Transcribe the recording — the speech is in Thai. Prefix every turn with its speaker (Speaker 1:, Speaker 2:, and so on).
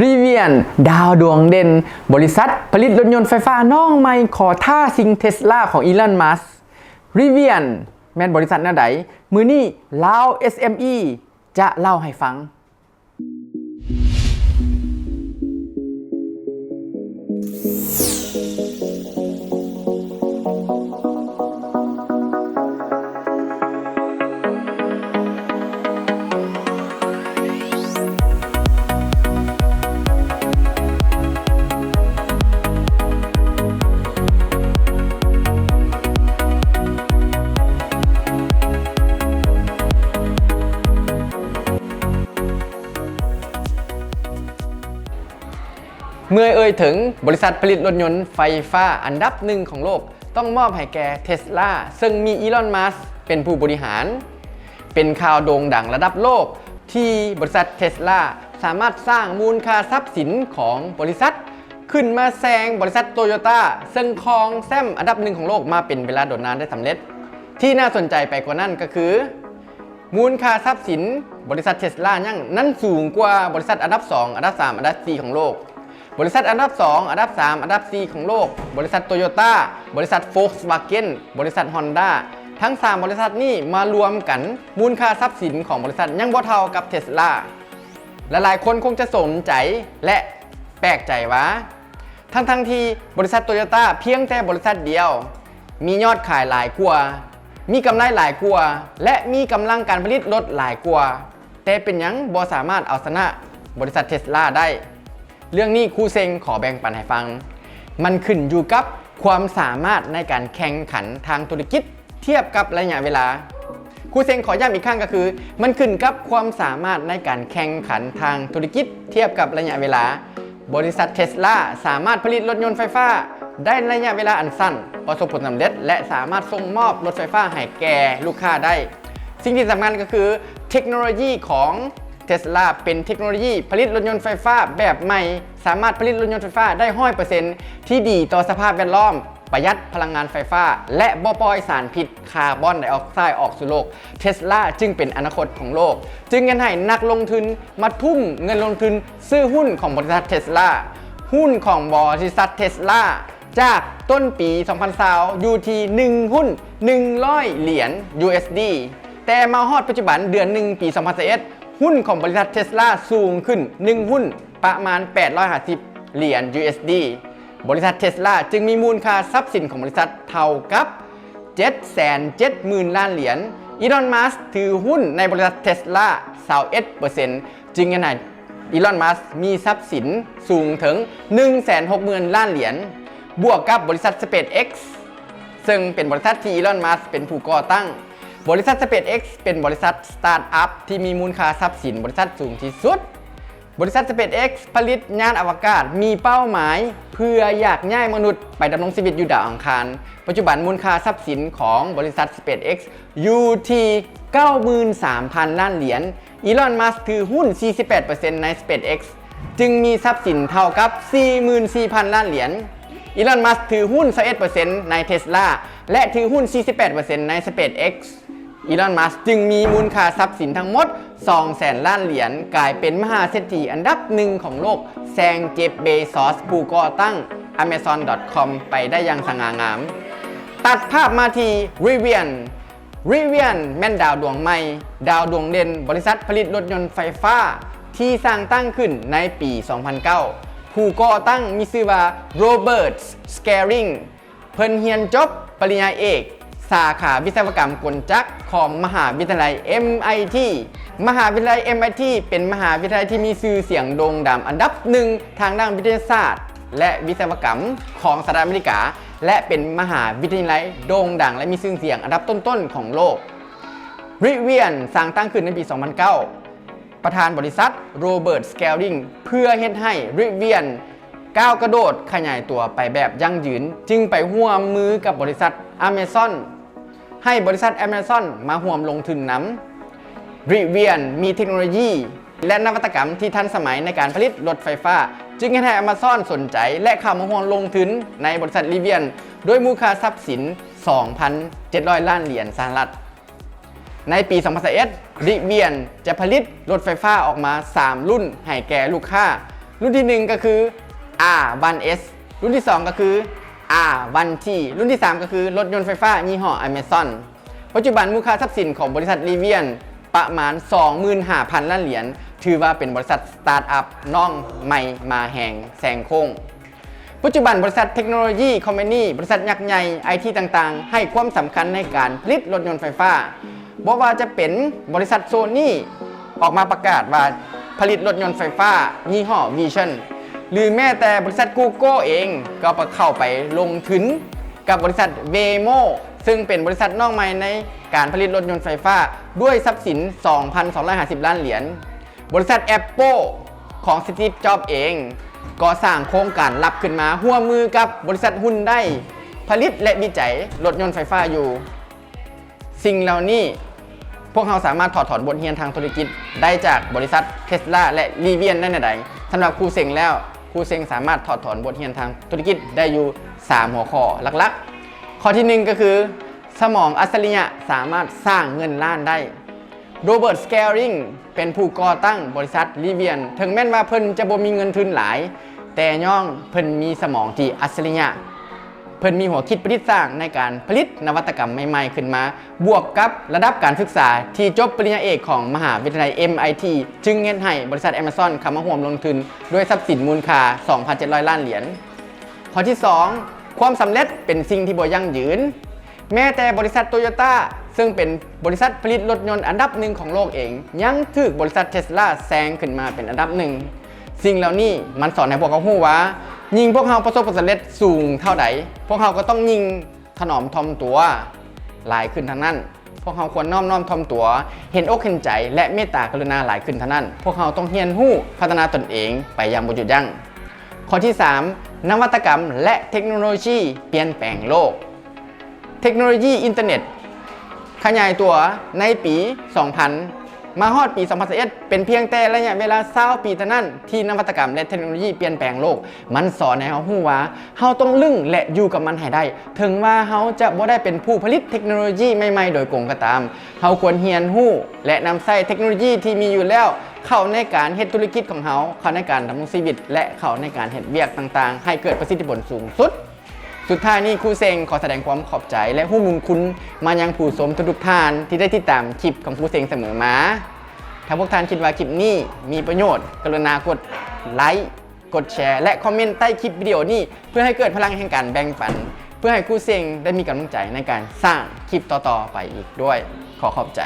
Speaker 1: รีเวียนดาวดวงเด่นบริษัทผลิตรถยนต์ไฟฟ้าน้องใหม่ขอท่าซิงเทสลาของอีลอนมัสก์รีเวียนแม่นบริษัทแนวใดมือนี้ลาว SME จะเล่าให้ฟังเมื่อเอ่ยถึงบริษัทผลิตรถยนต์ไฟฟ้าอันดับหนึ่งของโลกต้องมอบให้แก่เทสลาซึ่งมีอีลอนมัสก์เป็นผู้บริหารเป็นข่าวโด่งดังระดับโลกที่บริษัทเทสลาสามารถสร้างมูลค่าทรัพย์สินของบริษัทขึ้นมาแซงบริษัทโตโยต้าซึ่งครองแชมป์อันดับหนึ่งของโลกมาเป็นเวลาโดนนานได้สำเร็จที่น่าสนใจไปกว่านั้นก็คือมูลค่าทรัพย์สินบริษัทเทสลายังนั้นสูงกว่าบริษัทอันดับ2อันดับ3อันดับ4ของโลกบริษัทอันดับ2อันดับ3อันดับ4ของโลกบริษัทโตโยต้าบริษัทโฟล์คสวาเกนบริษัทฮอนด้าทั้ง3บริษัทนี้มารวมกันมูลค่าทรัพย์สินของบริษัทยังบ่เท่ากับเทสลาและหลายคนคงจะสนใจและแปลกใจว่าทั้งที่บริษัทโตโยต้าเพียงแต่บริษัทเดียวมียอดขายหลายกว่ามีกำไรหลายกว่าและมีกำลังการผลิตรถหลายกว่าแต่เป็นหยังบ่สามารถเอาชนะบริษัทเทสลาได้เรื่องนี้ครูเซงขอแบ่งปันให้ฟังมันขึ้นอยู่กับความสามารถในการแข่งขันทางธุรกิจเทียบกับระยะเวลาครูเซงขอย้ำอีกครั้งก็คือมันขึ้นกับความสามารถในการแข่งขันทางธุรกิจเทียบกับระยะเวลาบริษัทเทสลาสามารถผลิตรถยนต์ไฟฟ้าได้ระยะเวลาอันสั้นประสบผลสำเร็จและสามารถส่งมอบรถไฟฟ้าให้แก่ลูกค้าได้สิ่งที่สำคัญก็คือเทคโนโลยีของเทสลาเป็นเทคโนโลยีผลิตรถยนต์ไฟฟ้าแบบใหม่สามารถผลิตรถยนต์ไฟฟ้าได้ 100% ที่ดีต่อสภาพแวดล้อมประหยัดพลังงานไฟฟ้าและบ่ปล่อยสารพิษคาร์บอนไดออกไซด์ออกสู่โลกเทสลาจึงเป็นอนาคตของโลกจึงกันให้นักลงทุนมาทุ่มเงินลงทุนซื้อหุ้นของบริษัทเทสลาหุ้นของบริษัทเทสลาจากต้นปี 2020 อยู่ที่1หุ้น100เหรียญ USD แต่มาฮอดปัจจุบันเดือน1ปี 2021หุ้นของบริษัทเทสลาสูงขึ้น1หุ้นประมาณ850เหรียญ USD บริษัทเทสลาจึงมีมูลค่าทรัพย์สินของบริษัทเท่ากับ 770,000 ล้านเหรียญอีลอนมัสก์ถือหุ้นในบริษัทเทสลา 21% จึงยังไงอีลอนมัสก์มีทรัพย์สินสูงถึง 160,000 ล้านเหรียญบวกกับบริษัท SpaceX ซึ่งเป็นบริษัทที่อีลอนมัสก์เป็นผู้ก่อตั้งบริษัท SpaceX เป็นบริษัทสตาร์ทอัพที่มีมูลค่าทรัพย์สินบริษัทสูงที่สุดบริษัท SpaceX ผลิตยานอวกาศมีเป้าหมายเพื่ออยากย้ายมนุษย์ไปดำรงชีวิตอยู่ดาวอังคารปัจจุบันมูลค่าทรัพย์สินของบริษัท SpaceX อยู่ที่ 93,000 ล้านเหรียญอีลอนมัสก์ถือหุ้น 48% ใน SpaceX จึงมีทรัพย์สินเท่ากับ 44,000 ล้านเหรียญอีลอนมัสก์ถือหุ้น 21% ใน Tesla และถือหุ้น 48% ใน SpaceX อีลอนมัสก์จึงมีมูลค่าทรัพย์สินทั้งหมด 200,000 ล้านเหรียญกลายเป็นมหาเศรษฐีอันดับหนึ่งของโลกแซงเจฟ เบซอสผู้ก่อตั้ง Amazon.com ไปได้อย่างสง่างามตัดภาพมาที่ริเวียนแม่นดาวดวงใหม่ดาวดวงเด่นบริษัทผลิตรถยนต์ไฟฟ้าที่สร้างตั้งขึ้นในปี 2009ผู้ก่อตั้งมีชื่อว่าโรเบิร์ต สแกริงเพิ่นเรียนจบปริญญาเอกสาขาวิศวกรรมกลจักรของมหาวิทยาลัย MIT มหาวิทยาลัย MIT เป็นมหาวิทยาลัยที่มีชื่อเสียงโด่งดังอันดับหนึ่งทางด้านวิทยาศาสตร์และวิศวกรรมของสหรัฐอเมริกาและเป็นมหาวิทยาลัยโด่งดังและมีชื่อเสียงอันดับต้นๆของโลกริเวียนสร้างตั้งขึ้นในปี 2009ประธานบริษัทโรเบิร์ต สแกริงเพื่อเฮ็ดให้ริเวียนก้าวกระโดดขยายตัวไปแบบยั่งยืนจึงไปร่วมมือกับบริษัท Amazon ให้บริษัท Amazon มาร่วมลงทุนนำริเวียนมีเทคโนโลยีและนวัตกรรมที่ทันสมัยในการผลิตรถไฟฟ้าจึงให้ Amazon สนใจและเข้ามาร่วมลงทุนในบริษัทริเวียนโดยมูลค่าทรัพย์สิน 2,700 ล้านเหรียญสหรัฐในปี 2021 ริเวียนจะผลิตรถไฟฟ้าออกมา3รุ่นให้แก่ลูกค้า รุ่นที่ 1 ก็คือ R1S รุ่นที่ 2 ก็คือ R1T รุ่นที่ 3 ก็คือรถยนต์ไฟฟ้ายี่ห้อ Amazon ปัจจุบันมูลค่าทรัพย์สินของบริษัทรีเวียนประมาณ 25,000 ล้านเหรียญถือว่าเป็นบริษัทสตาร์ทอัพน้องใหม่มาแหงแซงโค้งปัจจุบันบริษัทเทคโนโลยีคอมพานีบริษัทยักษ์ใหญ่ไอทีต่างๆให้ความสำคัญในการผลิตรถยนต์ไฟฟ้าบอกว่าจะเป็นบริษัทโซนี่ออกมาประกาศว่าผลิตรถยนต์ไฟฟ้ายี่ห้อ Vision หรือแม้แต่บริษัท Google เองก็เข้าไปลงทุนกับบริษัท Waymo ซึ่งเป็นบริษัทน้องใหม่ในการผลิตรถยนต์ไฟฟ้าด้วยทรัพย์สิน 2,250 ล้านเหรียญบริษัท Apple ของสตีฟ จ็อบส์เองก็สร้างโครงการลับขึ้นมาร่วมมือกับบริษัทฮุนไดผลิตและวิจัยรถยนต์ไฟฟ้าอยู่สิ่งเหล่านี้พวกเราสามารถถอดถอนบทเรียนทางธุรกิจได้จากบริษัท Tesla และ Rivian ได้ใดสำหรับครูเซ็งแล้วครูเซ็งสามารถถอดถอนบทเรียนทางธุรกิจได้อยู่ 3 หัวข้อหลักๆข้อที่ 1 ก็คือสมองอัจฉริยะสามารถสร้างเงินล้านได้โรเบิร์ต สแกริงเป็นผู้ก่อตั้งบริษัท Rivian ถึงแม้ว่าเพิ่นจะบ่มีเงินทุนหลายแต่ย่องเพิ่นมีสมองที่อัจฉริยะเพิ่นมีหัวคิดประดิษฐ์สร้างในการผลิตนวัตกรรมใหม่ๆขึ้นมาบวกกับระดับการศึกษาที่จบปริญญาเอกของมหาวิทยาลัย MIT จึงเฮ็ดให้บริษัท Amazon เข้ามาร่วมลงทุนด้วยทรัพย์สินมูลค่า 2,700 ล้านเหรียญข้อที่ 2 ความสำเร็จเป็นสิ่งที่บ่ยั่งยืนแม้แต่บริษัทโตโยต้าซึ่งเป็นบริษัทผลิตรถยนต์อันดับหนึ่งของโลกเองยังถูกบริษัท Tesla แซงขึ้นมาเป็นอันดับหนึ่งสิ่งเหล่านี้มันสอนให้พวกเขารู้ว่ายิ่งพวกเขาประสบความสำเร็จสูงเท่าใดพวกเขาก็ต้องยิ่งถนอมทอมตัวหลายขึ้นทั้งนั้นพวกเขาควรน้อมทอมตัวเห็นอกเห็นใจและเมตตากรุณาหลายขึ้นทั้งนั้นพวกเขาต้องเรียนรู้พัฒนาตนเองไปอย่างบ่หยุดยั้งข้อที่ 3 นวัตกรรมและเทคโนโลยีเปลี่ยนแปลงโลกเทคโนโลยีอินเทอร์เน็ตขยายตัวในปี 2000 มาฮอดปี 2021 เป็นเพียงแต่ระยะเวลา20 ปีเท่านั้นที่นวัตกรรมและเทคโนโลยีเปลี่ยนแปลงโลกมันสอนให้เรารู้ว่าเราต้องลึ่งและอยู่กับมันให้ได้ถึงว่าเราจะบ่ได้เป็นผู้ผลิตเทคโนโลยีใหม่ๆโดยกงก็ตามเราควรเรียนรู้และนำใช้เทคโนโลยีที่มีอยู่แล้วเข้าในการเฮ็ดธุรกิจของเราเข้าในการดำรงชีวิตและเข้าในการเฮ็ดเวียกต่างๆให้เกิดประสิทธิผลสูงสุดสุดท้ายนี้ครูเซ็งขอแสดงความขอบใจและผู้มุงคุณมายังผู้ชมทุกท่านที่ได้ติดตามคลิปของครูเซ็งเสมอมาถ้าพวกท่านคิดว่าคลิปนี้มีประโยชน์กรุณากดไลค์กดแชร์และคอมเมนต์ใต้คลิปวิดีโอนี้เพื่อให้เกิดพลังแห่งการแบ่งปันเพื่อให้ครูเซ็งได้มีกำลังใจในการสร้างคลิปต่อๆไปอีกด้วยขอขอบใจ